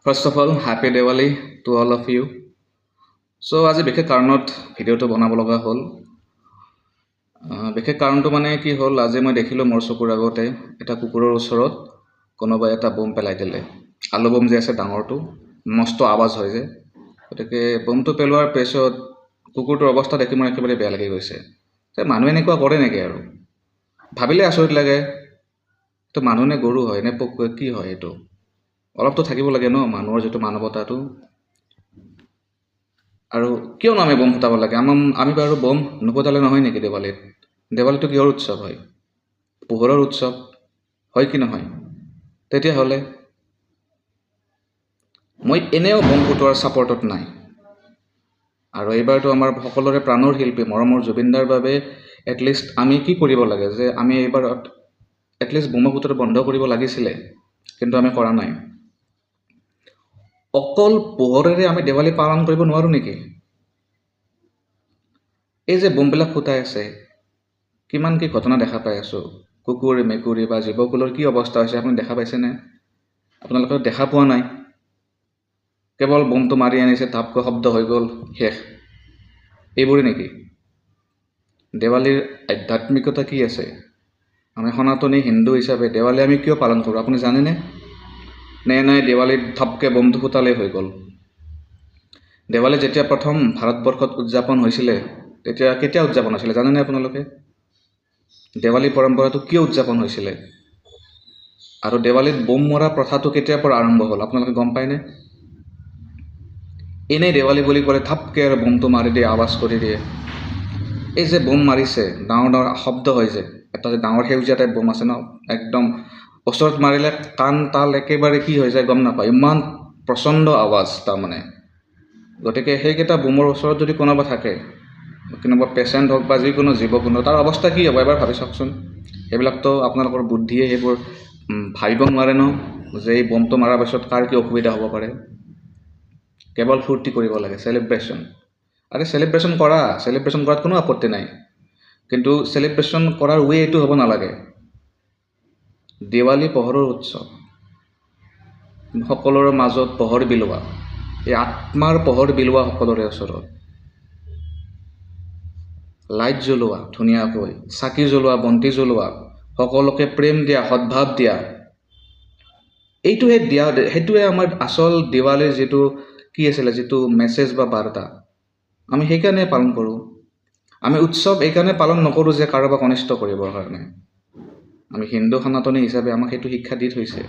First of all, happy Diwali to all of you. আজি বিশেষ কাৰণত ভিডিঅ'টো বনাব লগা হ'ল। বিশেষ কাৰণটো মানে কি হ'ল, আজি মই দেখিলোঁ মোৰ চকুৰ আগতে এটা কুকুৰৰ ওচৰত কোনোবাই এটা বোম পেলাই দিলে। আলু বোম যে আছে ডাঙৰটো, মস্ত আৱাজ হয় যে। গতিকে বোমটো পেলোৱাৰ পিছত কুকুৰটোৰ অৱস্থা দেখি মোৰ একেবাৰে বেয়া লাগি গৈছে। মানুহে এনেকুৱা কৰে নেকি আৰু? ভাবিলে আচৰিত লাগে। এইটো মানুহ নে গৰু হয় নে পোক কি হয় এইটো? অলপতো থাকিব লাগে ন মানুহৰ যিটো মানৱতাটো। আৰু কিয় আমি বোম ফুটাব লাগে? আমি বাৰু বোম নুফুটালে নহয় নেকি দেৱালীত? দেৱালীটো কিহৰ উৎসৱ হয়? পোহৰৰ উৎসৱ হয় কি নহয়? তেতিয়াহ'লে মই এনেও বোম ফুটোৱাৰ ছাপৰ্টত নাই। আৰু এইবাৰতো আমাৰ সকলোৰে প্ৰাণৰ শিল্পী মৰমৰ জুবিনদাৰ বাবে এটলিষ্ট আমি কি কৰিব লাগে যে আমি এইবাৰত এটলিষ্ট বোমা ফুটোৱাটো বন্ধ কৰিব লাগিছিলে, কিন্তু আমি কৰা নাই। অকল পোহৰেৰে আমি দেৱালী পালন কৰিব নোৱাৰোঁ নেকি? এই যে বোমবিলাক ফুটাই আছে, কিমান কি ঘটনা দেখা পাই আছোঁ। কুকুৰ মেকুৰী বা জীৱকুলৰ কি অৱস্থা হৈছে আপুনি দেখা পাইছেনে? আপোনালোকে দেখা পোৱা নাই। কেৱল বোমটো মাৰি আনিছে, ধাপকৈ শব্দ হৈ গ'ল, শেষ। এইবোৰে নেকি? দেৱালীৰ আধ্যাত্মিকতা কি আছে? আমি সনাতনী হিন্দু হিচাপে দেৱালী আমি কিয় পালন কৰোঁ আপুনি জানেনে? নাই দেৱালীত ধাপকৈ বোমটো ফুটালেই হৈ গ'ল। দেৱালী যেতিয়া প্ৰথম ভাৰতবৰ্ষত উদযাপন হৈছিলে, তেতিয়া কেতিয়া উদযাপন হৈছিলে জানেনে আপোনালোকে? দেৱালী পৰম্পৰাটো কিয় উদযাপন হৈছিলে? আৰু দেৱালীত বোম মৰা প্ৰথাটো কেতিয়াৰ পৰা আৰম্ভ হ'ল আপোনালোকে গম পায়নে? এনেই দেৱালী বুলি ক'লে ধাপকৈ আৰু বোমটো মাৰি দিয়ে, আৱাজ কৰি দিয়ে। এই যে বোম মাৰিছে, ডাঙৰ ডাঙৰ শব্দ হয় যে, এটা যে ডাঙৰ সেউজীয়া টাইপ বোম আছে ন, একদম ওচৰত মাৰিলে কাণ তাল একেবাৰে কি হৈ যায় গম নাপায়, ইমান প্ৰচণ্ড আৱাজ তাৰমানে। গতিকে সেইকেইটা বোমৰ ওচৰত যদি কোনোবা থাকে, কোনোবা পেচেণ্ট হওক বা যিকোনো জীৱ কোনো, তাৰ অৱস্থা কি হ'ব এবাৰ ভাবি চাওকচোন। সেইবিলাকতো আপোনালোকৰ বুদ্ধিয়ে সেইবোৰ ভাবিব নোৱাৰে ন, যে এই বোমটো মৰাৰ পাছত কাৰ কি অসুবিধা হ'ব পাৰে। কেৱল ফূৰ্তি কৰিব লাগে, চেলিব্ৰেশ্যন। আৰে চেলিব্ৰেশ্যন কৰাত কোনো আপত্তি নাই, কিন্তু চেলিব্ৰেশ্যন কৰাৰ ৱে এইটো হ'ব নালাগে। দেৱালী পোহৰৰ উৎসৱ, সকলোৰে মাজত পোহৰ বিলোৱা, এই আত্মাৰ পোহৰ বিলোৱা সকলোৰে ওচৰত। লাইট জ্বলোৱা ধুনীয়াকৈ, চাকি জ্বলোৱা, বন্তি জ্বলোৱা, সকলোকে প্ৰেম দিয়া, সদ্ভাৱ দিয়া। সেইটোৱে আমাৰ আচল দেৱালীৰ যিটো কি আছিলে, যিটো মেছেজ বা বাৰ্তা, আমি সেইকাৰণে পালন কৰোঁ। আমি উৎসৱ এইকাৰণে পালন নকৰোঁ যে কাৰোবাক অনিষ্ট কৰিবৰ কাৰণে। আমি হিন্দু সনাতনী হিচাপে আমাক সেইটো শিক্ষা দি থৈছে।